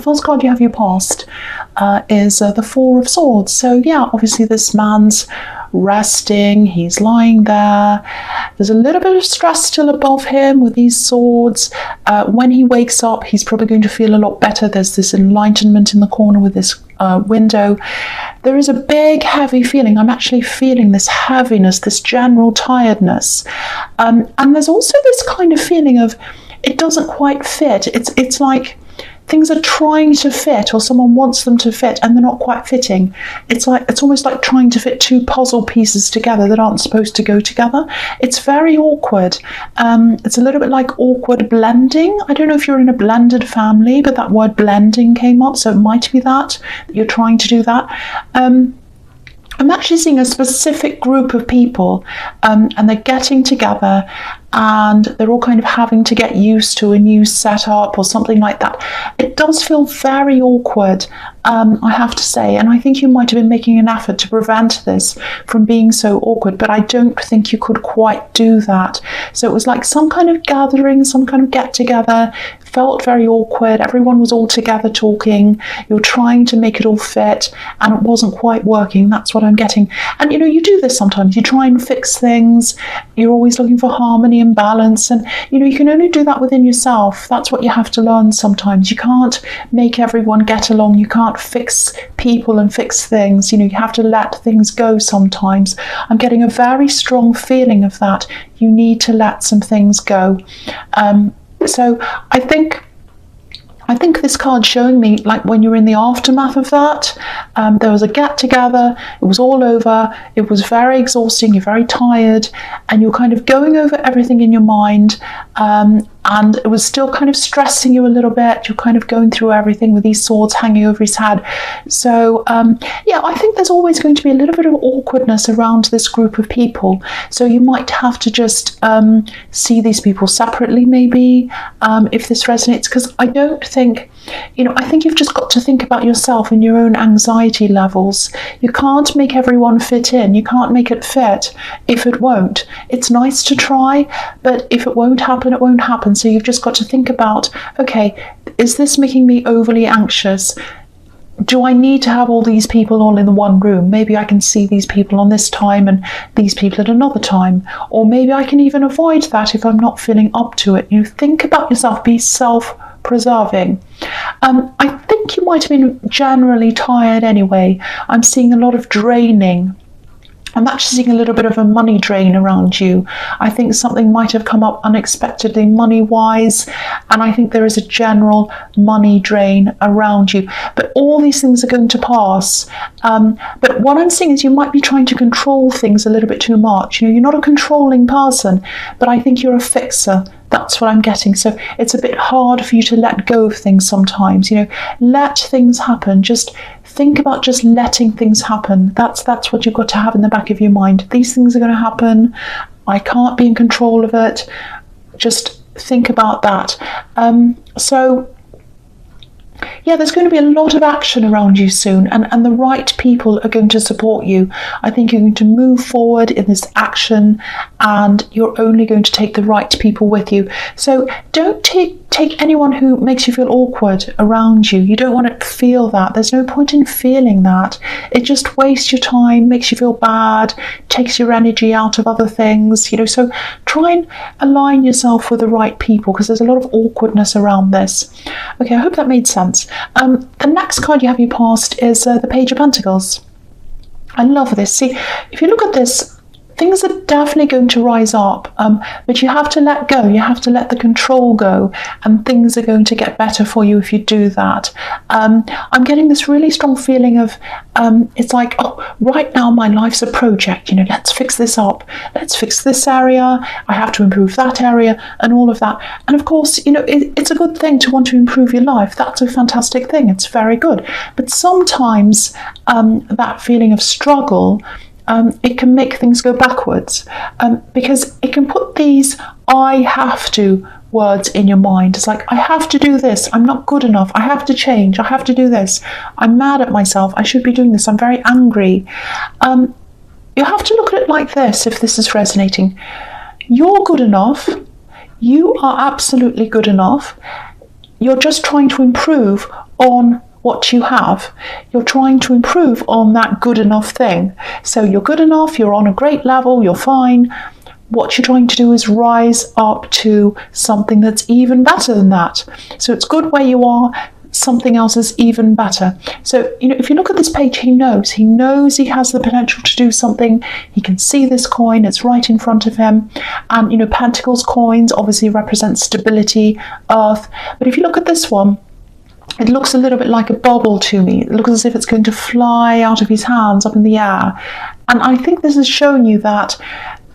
first card you have your past is the Four of Swords. So yeah, obviously this man's resting, he's lying there. There's a little bit of stress still above him with these swords. When he wakes up, he's probably going to feel a lot better. There's this enlightenment in the corner with this window. There is a big heavy feeling. I'm actually feeling this heaviness, this general tiredness. And there's also this kind of feeling of it doesn't quite fit. It's like things are trying to fit, or someone wants them to fit and they're not quite fitting. It's almost like trying to fit two puzzle pieces together that aren't supposed to go together. It's very awkward. It's a little bit like awkward blending. I don't know if you're in a blended family, but that word blending came up, so it might be that you're trying to do that. I'm actually seeing a specific group of people, and they're getting together and they're all kind of having to get used to a new setup or something like that. It does feel very awkward, I have to say, and I think you might have been making an effort to prevent this from being so awkward, but I don't think you could quite do that. So it was like some kind of gathering, some kind of get together. Felt very awkward. Everyone was all together talking. You're trying to make it all fit and it wasn't quite working. That's what I'm getting. And you know, you do this sometimes. You try and fix things. You're always looking for harmony and balance, and you know, you can only do that within yourself. That's what you have to learn sometimes. You can't make everyone get along. You can't fix people and fix things. You know, you have to let things go sometimes. I'm getting a very strong feeling of that. You need to let some things go. So I think this card's showing me, like, when you're in the aftermath of that, there was a get together, it was all over, it was very exhausting, you're very tired, and you're kind of going over everything in your mind, and it was still kind of stressing you a little bit. You're kind of going through everything with these swords hanging over his head. So yeah, I think there's always going to be a little bit of awkwardness around this group of people. So you might have to just see these people separately, maybe, if this resonates, because I don't think, you know, I think you've just got to think about yourself and your own anxiety levels. You can't make everyone fit in. You can't make it fit if it won't. It's nice to try, but if it won't happen, it won't happen. So you've just got to think about, okay, is this making me overly anxious? Do I need to have all these people all in the one room? Maybe I can see these people on this time and these people at another time. Or maybe I can even avoid that if I'm not feeling up to it. You think about yourself, be self-preserving. I think you might have been generally tired anyway. I'm seeing a lot of draining. I'm actually seeing a little bit of a money drain around you. I think something might have come up unexpectedly money-wise, and I think there is a general money drain around you. But all these things are going to pass. But what I'm seeing is you might be trying to control things a little bit too much. You know, you're not a controlling person, but I think you're a fixer. That's what I'm getting. So it's a bit hard for you to let go of things sometimes. You know, let things happen. Just think about just letting things happen. That's what you've got to have in the back of your mind. These things are going to happen. I can't be in control of it. Just think about that. So yeah, there's going to be a lot of action around you soon, and the right people are going to support you. I think you're going to move forward in this action, and you're only going to take the right people with you. So don't take anyone who makes you feel awkward around you. You don't want to feel that. There's no point in feeling that. It just wastes your time, makes you feel bad, takes your energy out of other things, you know. So try and align yourself with the right people, because there's a lot of awkwardness around this. Okay, I hope that made sense. The next card you have in your past is the Page of Pentacles. I love this. See, if you look at this, things are definitely going to rise up, but you have to let go. You have to let the control go, and things are going to get better for you if you do that. I'm getting this really strong feeling of, it's like, oh, right now my life's a project. You know, let's fix this up. Let's fix this area. I have to improve that area and all of that. And of course, you know, it's a good thing to want to improve your life. That's a fantastic thing. It's very good. But sometimes that feeling of struggle, it can make things go backwards, because it can put these I have to words in your mind. It's like, I have to do this, I'm not good enough, I have to change, I have to do this, I'm mad at myself, I should be doing this, I'm very angry. You have to look at it like this, if this is resonating. You're good enough. You are absolutely good enough. You're just trying to improve on what you have. You're trying to improve on that good enough thing. So you're good enough, you're on a great level, you're fine. What you're trying to do is rise up to something that's even better than that. So it's good where you are, something else is even better. So, if you look at this page, he knows he has the potential to do something. He can see this coin, it's right in front of him. And, Pentacles coins obviously represent stability, earth. But if you look at this one, it looks a little bit like a bubble to me. It looks as if it's going to fly out of his hands up in the air. And I think this is showing you that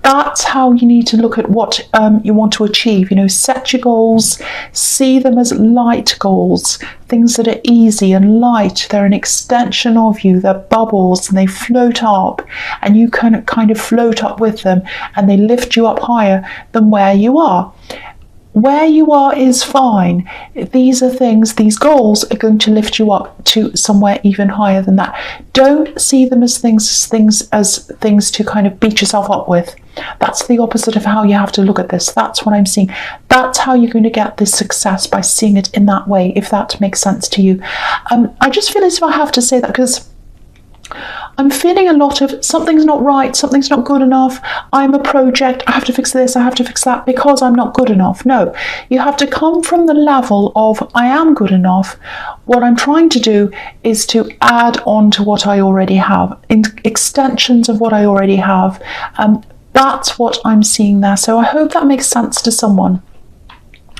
that's how you need to look at what you want to achieve. Set your goals, see them as light goals, things that are easy and light. They're an extension of you. They're bubbles and they float up, and you can kind of float up with them, and they lift you up higher than where you are. Where you are is fine. These goals are going to lift you up to somewhere even higher than that. Don't see them as things to kind of beat yourself up with. That's the opposite of how you have to look at this. That's what I'm seeing. That's how you're going to get this success, by seeing it in that way, if that makes sense to you. I just feel as if I have to say that because I'm feeling a lot of something's not right, something's not good enough, I'm a project, I have to fix this, I have to fix that because I'm not good enough. No, you have to come from the level of I am good enough. What I'm trying to do is to add on to what I already have, extensions of what I already have. That's what I'm seeing there. So I hope that makes sense to someone.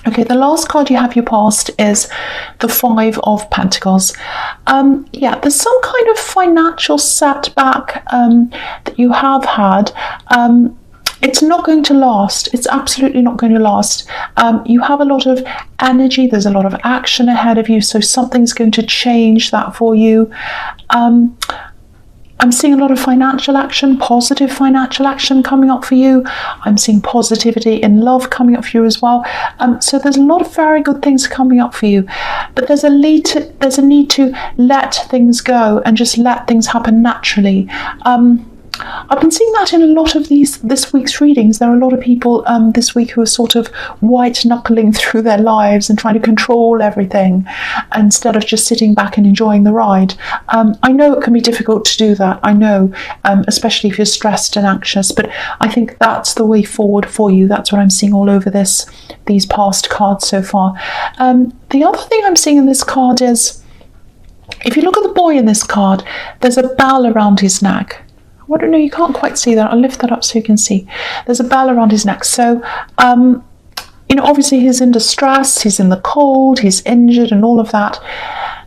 Okay, the last card you have your past is the Five of Pentacles. There's some kind of financial setback that you have had. It's not going to last. It's absolutely not going to last. You have a lot of energy. There's a lot of action ahead of you. So something's going to change that for you. I'm seeing a lot of financial action, positive financial action coming up for you. I'm seeing positivity in love coming up for you as well. So there's a lot of very good things coming up for you. But there's a need to let things go and just let things happen naturally. I've been seeing that in a lot of this week's readings. There are a lot of people this week who are sort of white-knuckling through their lives and trying to control everything instead of just sitting back and enjoying the ride. I know it can be difficult to do that. I know, especially if you're stressed and anxious, but I think that's the way forward for you. That's what I'm seeing all over these past cards so far. The other thing I'm seeing in this card is, if you look at the boy in this card, there's a bell around his neck. I don't know, you can't quite see that. I'll lift that up so you can see. There's a bell around his neck. So, obviously he's in distress, he's in the cold, he's injured and all of that.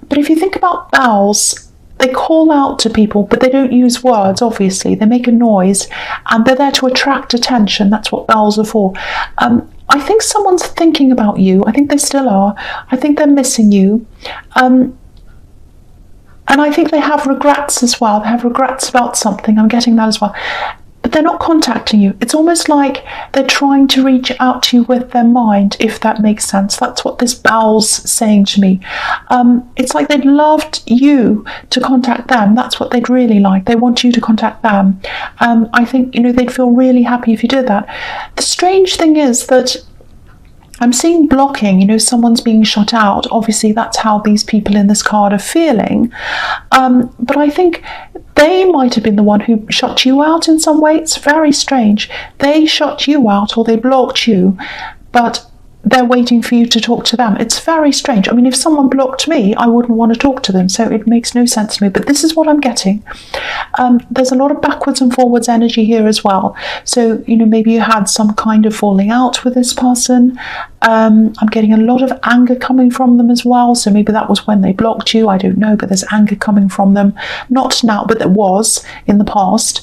But if you think about bells, they call out to people, but they don't use words, obviously. They make a noise, and they're there to attract attention. That's what bells are for. I think someone's thinking about you. I think they still are. I think they're missing you. And I think they have regrets as well. They have regrets about something. I'm getting that as well. But they're not contacting you. It's almost like they're trying to reach out to you with their mind, if that makes sense. That's what this bell's saying to me. It's like they'd loved you to contact them. That's what they'd really like. They want you to contact them. I think, they'd feel really happy if you did that. The strange thing is that I'm seeing blocking, someone's being shut out. Obviously, that's how these people in this card are feeling. But I think they might have been the one who shut you out in some way. It's very strange. They shut you out or they blocked you, but they're waiting for you to talk to them. It's very strange. I mean, if someone blocked me, I wouldn't want to talk to them, so it makes no sense to me. But this is what I'm getting. There's a lot of backwards and forwards energy here as well. So, maybe you had some kind of falling out with this person. I'm getting a lot of anger coming from them as well. So maybe that was when they blocked you. I don't know, but there's anger coming from them. Not now, but there was in the past.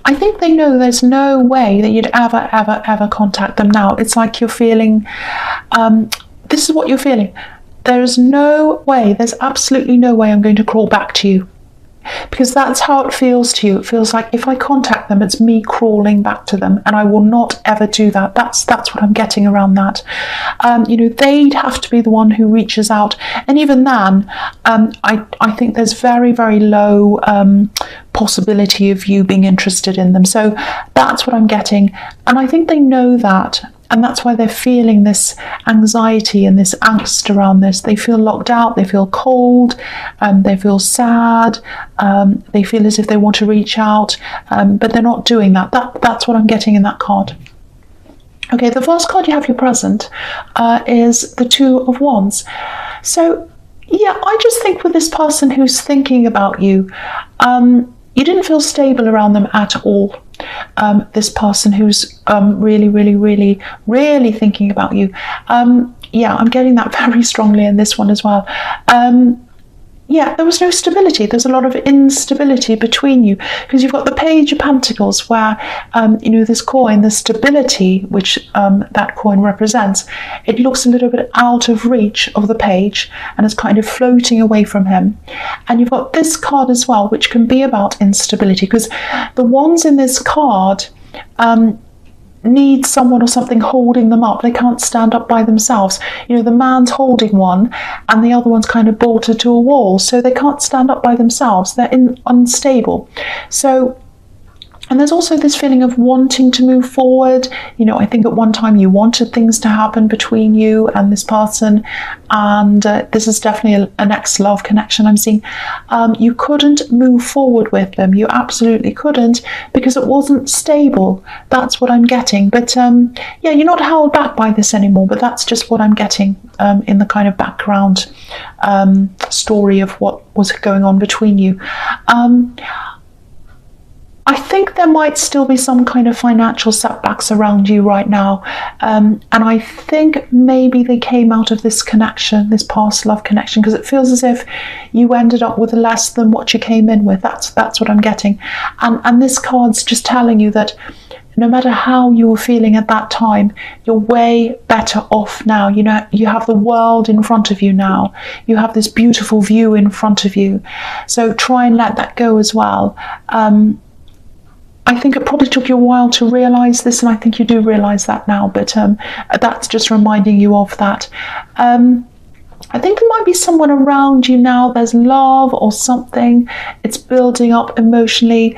I think they know there's no way that you'd ever contact them now. It's like you're feeling, this is what you're feeling. There's no way, there's absolutely no way I'm going to crawl back to you. Because that's how it feels to you. It feels like if I contact them, it's me crawling back to them, and I will not ever do that. That's what I'm getting around that. They'd have to be the one who reaches out, and even then, I think there's very, very low possibility of you being interested in them. So that's what I'm getting, and I think they know that. And that's why they're feeling this anxiety and this angst around this. They feel locked out, they feel cold, they feel sad, they feel as if they want to reach out, but they're not doing that. That's what I'm getting in that card. Okay, the first card you have your present is the Two of Wands. So, yeah, I just think with this person who's thinking about you, you didn't feel stable around them at all. This person who's really, really, really, really thinking about you. Yeah, I'm getting that very strongly in this one as well. Yeah, there was no stability. There's a lot of instability between you because you've got the Page of Pentacles where, this coin, the stability which that coin represents, it looks a little bit out of reach of the page and it's kind of floating away from him. And you've got this card as well, which can be about instability because the wands in this card need someone or something holding them up. They can't stand up by themselves. The man's holding one and the other one's kind of bolted to a wall, so they can't stand up by themselves. They're unstable. So, and there's also this feeling of wanting to move forward. I think at one time you wanted things to happen between you and this person, and this is definitely an ex-love connection I'm seeing. You couldn't move forward with them. You absolutely couldn't because it wasn't stable. That's what I'm getting. But yeah, you're not held back by this anymore, but that's just what I'm getting in the kind of background story of what was going on between you. I think there might still be some kind of financial setbacks around you right now. And I think maybe they came out of this connection, this past love connection, because it feels as if you ended up with less than what you came in with. That's what I'm getting. And this card's just telling you that no matter how you were feeling at that time, you're way better off now. You have the world in front of you now. You have this beautiful view in front of you. So try and let that go as well. I think it probably took you a while to realise this, and I think you do realise that now, but that's just reminding you of that. I think there might be someone around you now. There's love or something. It's building up emotionally.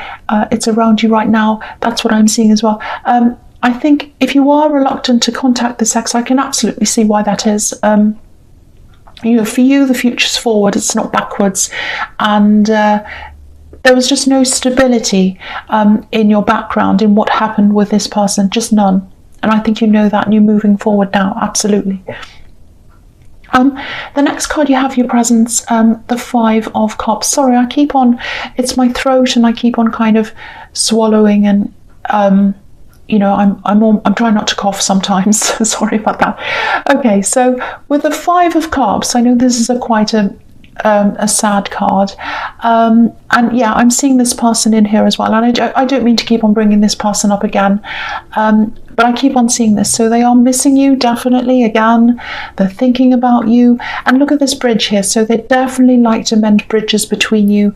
It's around you right now. That's what I'm seeing as well. I think if you are reluctant to contact this ex, I can absolutely see why that is. For you, the future's forward. It's not backwards. And there was just no stability in your background, in what happened with this person, just none. And I think you know that and you're moving forward now, absolutely. The next card you have your presence, the Five of Cups. Sorry, it's my throat and I keep on kind of swallowing and, I'm trying not to cough sometimes. Sorry about that. Okay, so with the Five of Cups, I know this is quite a sad card, and yeah, I'm seeing this person in here as well, and I don't mean to keep on bringing this person up again, but I keep on seeing this. So they are missing you, definitely, again. They're thinking about you. And look at this bridge here. So they definitely like to mend bridges between you,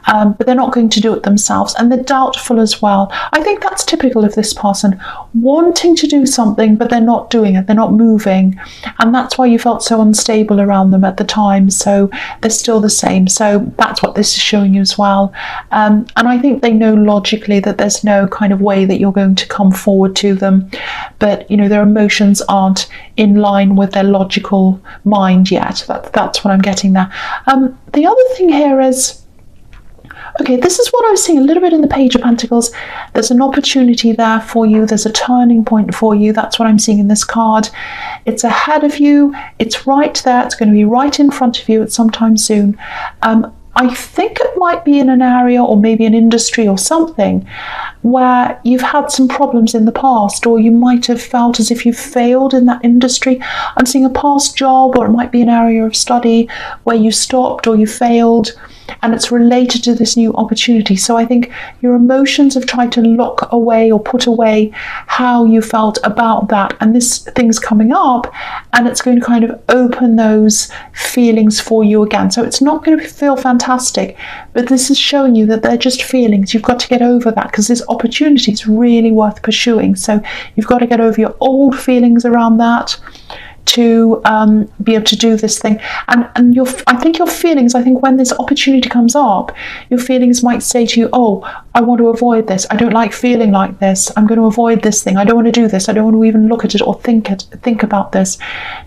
but they're not going to do it themselves. And they're doubtful as well. I think that's typical of this person, wanting to do something, but they're not doing it. They're not moving. And that's why you felt so unstable around them at the time. So they're still the same. So that's what this is showing you as well. And I think they know logically that there's no kind of way that you're going to come forward to them. But their emotions aren't in line with their logical mind yet. That's what I'm getting there. The other thing here is, okay, this is what I was seeing a little bit in the Page of Pentacles. There's an opportunity there for you. There's a turning point for you. That's what I'm seeing in this card. It's ahead of you. It's right there. It's going to be right in front of you at some time soon. I think it might be in an area or maybe an industry or something where you've had some problems in the past, or you might have felt as if you've failed in that industry. I'm seeing a past job, or it might be an area of study where you stopped or you failed, and it's related to this new opportunity. So I think your emotions have tried to lock away or put away how you felt about that, and this thing's coming up and it's going to kind of open those feelings for you again. So it's not going to feel fantastic, but this is showing you that they're just feelings. You've got to get over that, because this opportunity is really worth pursuing. So you've got to get over your old feelings around that, to be able to do this thing. And I think your feelings, I think when this opportunity comes up, your feelings might say to you, oh, I want to avoid this. I don't like feeling like this. I'm going to avoid this thing. I don't want to do this. I don't want to even look at it or think about this.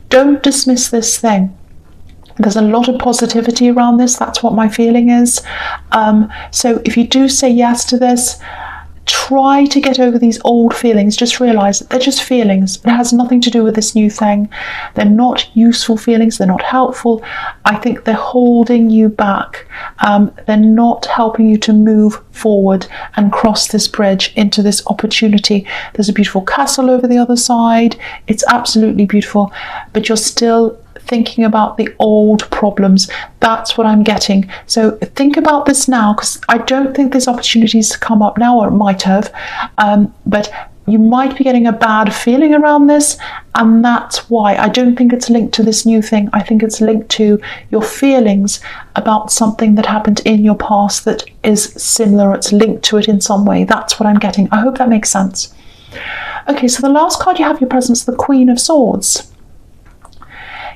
Don't dismiss this thing. There's a lot of positivity around this. That's what my feeling is. So if you do say yes to this, try to get over these old feelings. Just realize that they're just feelings. It has nothing to do with this new thing. They're not useful feelings. They're not helpful. I think they're holding you back. They're not helping you to move forward and cross this bridge into this opportunity. There's a beautiful castle over the other side. It's absolutely beautiful, but you're still thinking about the old problems. That's what I'm getting. So think about this now, because I don't think this opportunity has come up now, or it might have, but you might be getting a bad feeling around this, and that's why. I don't think it's linked to this new thing. I think it's linked to your feelings about something that happened in your past that is similar. It's linked to it in some way. That's what I'm getting. I hope that makes sense. Okay, so the last card you have your presence, the Queen of Swords.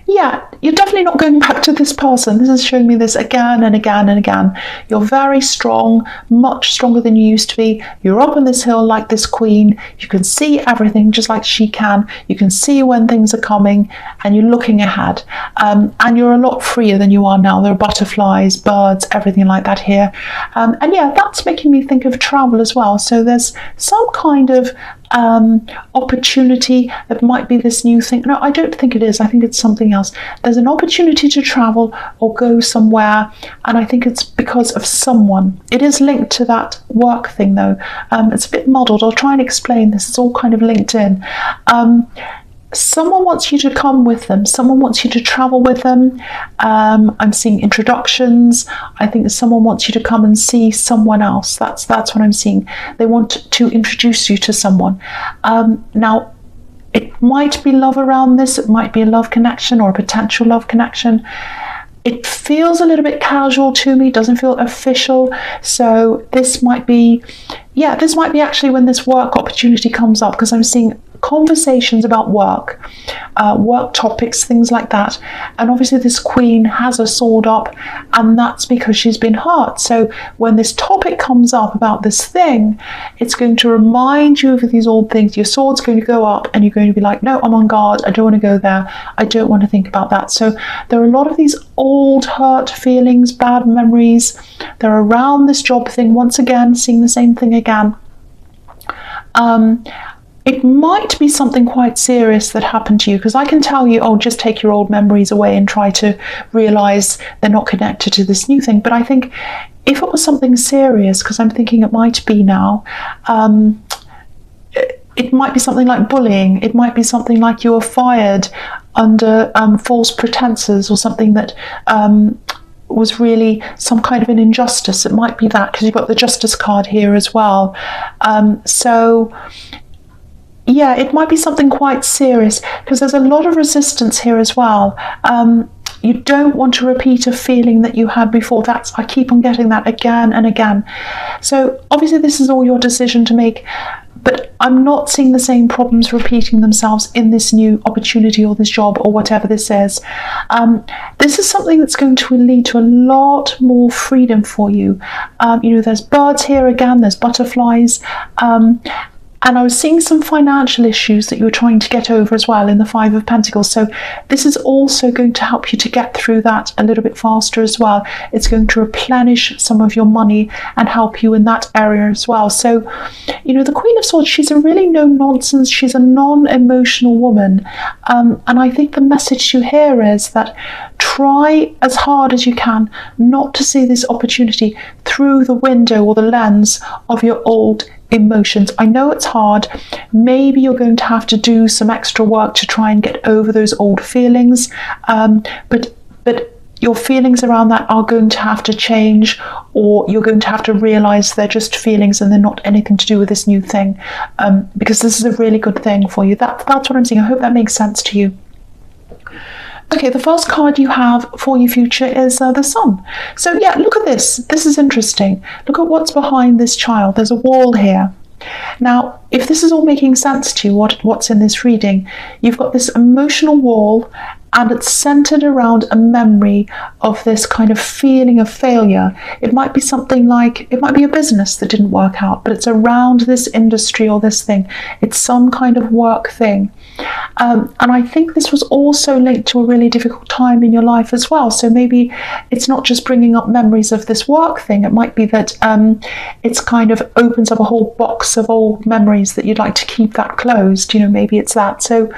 Yeah, you're definitely not going back to this person. This is showing me this again and again and again. You're very strong, much stronger than you used to be. You're up on this hill like this queen. You can see everything just like she can. You can see when things are coming, and you're looking ahead. And you're a lot freer than you are now. There are butterflies, birds, everything like that here. And yeah, that's making me think of travel as well. So there's some kind of opportunity that might be this new thing. No, I don't think it is. I think it's something else. There's an opportunity to travel or go somewhere, and I think it's because of someone. It is linked to that work thing though. It's a bit muddled. I'll try and explain this. It's all kind of linked in. Someone wants you to come with them. Someone wants you to travel with them. I'm seeing introductions. I think someone wants you to come and see someone else. That's what I'm seeing. They want to introduce you to someone. Now, it might be love around this. It might be a love connection or a potential love connection. It feels a little bit casual to me. Doesn't feel official. So this might be, yeah, this might be actually when this work opportunity comes up, because I'm seeing conversations about work topics, things like that. And obviously this queen has a sword up, and that's because she's been hurt. So when this topic comes up about this thing, it's going to remind you of these old things. Your sword's going to go up, and you're going to be like, no, I'm on guard. I don't want to go there. I don't want to think about that. So there are a lot of these old hurt feelings, bad memories. They're around this job thing. Once again, seeing the same thing again. It might be something quite serious that happened to you, because I can tell you, oh, just take your old memories away and try to realize they're not connected to this new thing. But I think if it was something serious, because I'm thinking it might be now, it might be something like bullying. It might be something like you were fired under false pretenses, or something that was really some kind of an injustice. It might be that, because you've got the justice card here as well. So yeah, it might be something quite serious, because there's a lot of resistance here as well. You don't want to repeat a feeling that you had before. I keep on getting that again and again. So obviously this is all your decision to make, but I'm not seeing the same problems repeating themselves in this new opportunity or this job or whatever this is. This is something that's going to lead to a lot more freedom for you. You know, there's birds here again, there's butterflies. And I was seeing some financial issues that you were trying to get over as well in the Five of Pentacles. So this is also going to help you to get through that a little bit faster as well. It's going to replenish some of your money and help you in that area as well. So, you know, the Queen of Swords, she's a really no-nonsense, she's a non-emotional woman. And I think the message you hear is that try as hard as you can not to see this opportunity through the window or the lens of your old emotions. I know it's hard. Maybe you're going to have to do some extra work to try and get over those old feelings, but your feelings around that are going to have to change, or you're going to have to realize they're just feelings and they're not anything to do with this new thing, because this is a really good thing for you. That's what I'm saying. I hope that makes sense to you. Okay, the first card you have for your future is the Sun. So yeah, look at this. This is interesting. Look at what's behind this child. There's a wall here. Now, if this is all making sense to you, what's in this reading, you've got this emotional wall, and it's centered around a memory of this kind of feeling of failure. It might be something like, it might be a business that didn't work out, but it's around this industry or this thing. It's some kind of work thing. And I think this was also linked to a really difficult time in your life as well. So maybe it's not just bringing up memories of this work thing. It might be that it's kind of opens up a whole box of old memories that you'd like to keep that closed. Maybe it's that. So,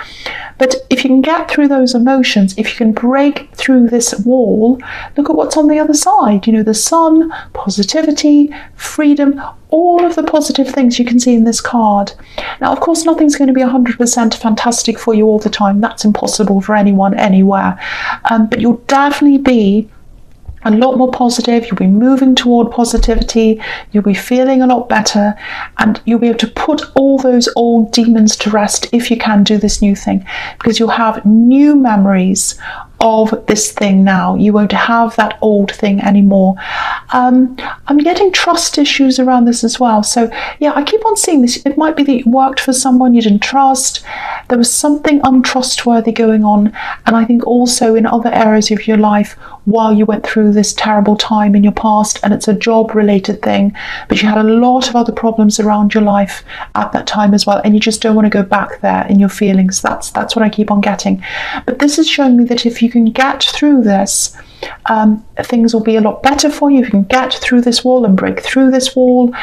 but if you can get through those emotions, if you can break through this wall, look at what's on the other side. The sun, positivity, freedom, all of the positive things you can see in this card. Now, of course, nothing's going to be 100% fantastic for you all the time. That's impossible for anyone, anywhere. But you'll definitely be a lot more positive. You'll be moving toward positivity. You'll be feeling a lot better, and you'll be able to put all those old demons to rest if you can do this new thing, because you'll have new memories of this thing now. You won't have that old thing anymore. I'm getting trust issues around this as well. So yeah, I keep on seeing this. It might be that you worked for someone you didn't trust. There was something untrustworthy going on. And I think also in other areas of your life while you went through this terrible time in your past, and it's a job related thing, but you had a lot of other problems around your life at that time as well, and you just don't want to go back there in your feelings. That's what I keep on getting. But this is showing me that if you can get through this, things will be a lot better for you. You can get through this wall and break through this wall.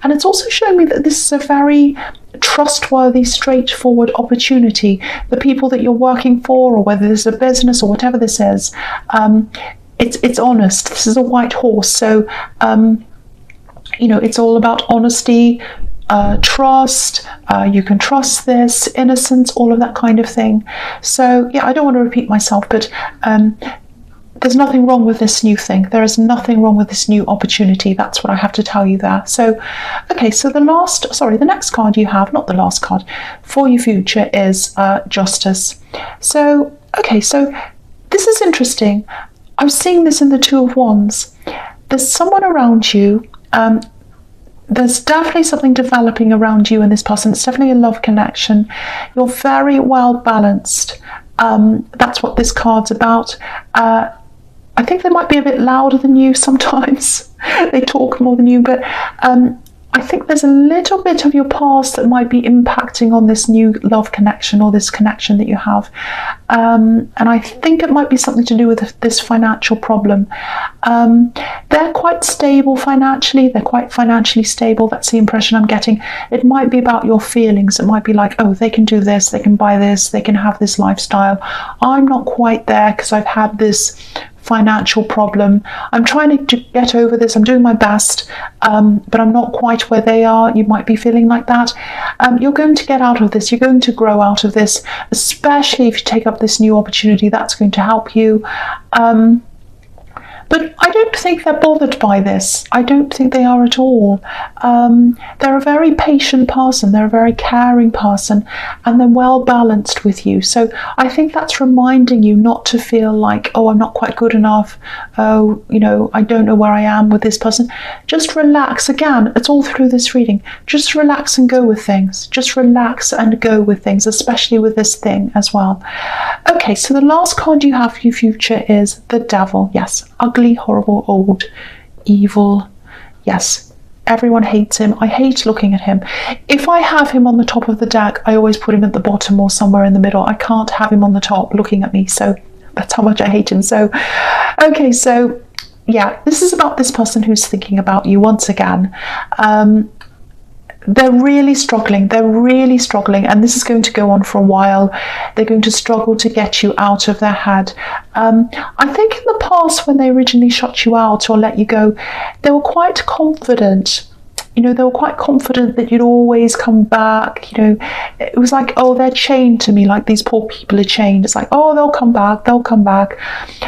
And it's also showing me that this is a very trustworthy, straightforward opportunity. The people that you're working for, or whether this is a business or whatever this is, it's honest. This is a white horse. So, it's all about honesty, trust. You can trust this, innocence, all of that kind of thing. So yeah, I don't want to repeat myself, but there's nothing wrong with this new thing. There is nothing wrong with this new opportunity. That's what I have to tell you there. So, okay, so the next card you have, not the last card, for your future is Justice. So, okay, so this is interesting. I'm seeing this in the Two of Wands. There's someone around you. There's definitely something developing around you and this person. It's definitely a love connection. You're very well balanced. That's what this card's about. I think they might be a bit louder than you sometimes. They talk more than you, but I think there's a little bit of your past that might be impacting on this new love connection or this connection that you have. And I think it might be something to do with this financial problem. They're quite stable financially. They're quite financially stable. That's the impression I'm getting. It might be about your feelings. It might be like, oh, they can do this, they can buy this, they can have this lifestyle. I'm not quite there because I've had this financial problem. I'm trying to get over this. I'm doing my best, but I'm not quite where they are. You might be feeling like that. You're going to get out of this. You're going to grow out of this, especially if you take up this new opportunity. That's going to help you. But I don't think they're bothered by this. I don't think they are at all. They're a very patient person. They're a very caring person, and they're well balanced with you. So I think that's reminding you not to feel like, oh, I'm not quite good enough. Oh, I don't know where I am with this person. Just relax. Again, it's all through this reading. Just relax and go with things. Just relax and go with things, especially with this thing as well. Okay, so the last card you have for your future is the Devil. Yes, ugly, horrible, old, evil. Yes, everyone hates him. I hate looking at him. If I have him on the top of the deck, I always put him at the bottom or somewhere in the middle. I can't have him on the top looking at me. So that's how much I hate him. So, okay, so yeah, this is about this person who's thinking about you once again. They're really struggling, and this is going to go on for a while. They're going to struggle to get you out of their head. I think in the past, when they originally shut you out or let you go, they were quite confident. They were quite confident that you'd always come back. It was like, oh, they're chained to me, like these poor people are chained. It's like, oh, they'll come back.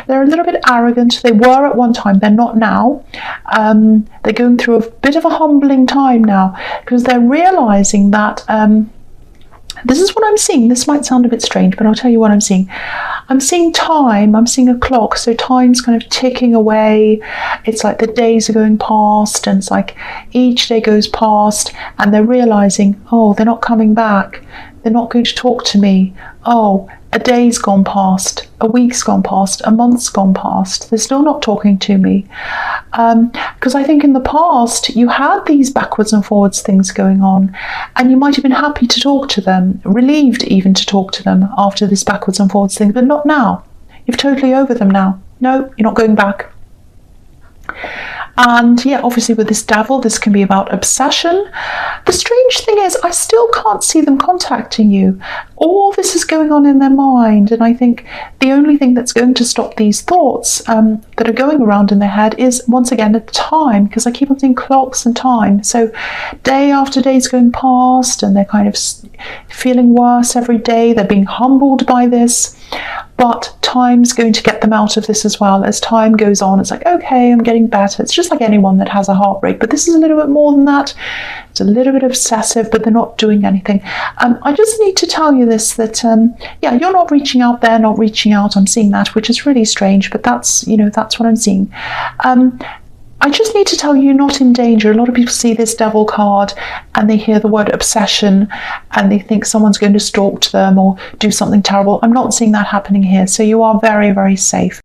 They're a little bit arrogant. They were at one time. They're not now. They're going through a bit of a humbling time now, because they're realizing that This is what I'm seeing. This might sound a bit strange, but I'll tell you what I'm seeing. I'm seeing time. I'm seeing a clock. So time's kind of ticking away. It's like the days are going past, and it's like each day goes past and they're realizing, oh, they're not coming back. They're not going to talk to me. Oh, a day's gone past, a week's gone past, a month's gone past. They're still not talking to me. Because I think in the past you had these backwards and forwards things going on, and you might have been happy to talk to them, relieved even to talk to them after this backwards and forwards thing, but not now. You're totally over them now. No, you're not going back. And yeah, obviously with this devil, this can be about obsession. The strange thing is, I still can't see them contacting you. All this is going on in their mind. And I think the only thing that's going to stop these thoughts that are going around in their head is, once again, at time, because I keep on seeing clocks and time. So day after day is going past, and they're kind of feeling worse every day. They're being humbled by this. But time's going to get them out of this as well. As time goes on, it's like, okay, I'm getting better. It's just like anyone that has a heartbreak, but this is a little bit more than that. It's a little bit obsessive, but they're not doing anything. I just need to tell you this, that, yeah, you're not reaching out, they're not reaching out. I'm seeing that, which is really strange, but that's, that's what I'm seeing. I just need to tell you, you're not in danger. A lot of people see this devil card and they hear the word obsession and they think someone's going to stalk them or do something terrible. I'm not seeing that happening here. So you are very, very safe.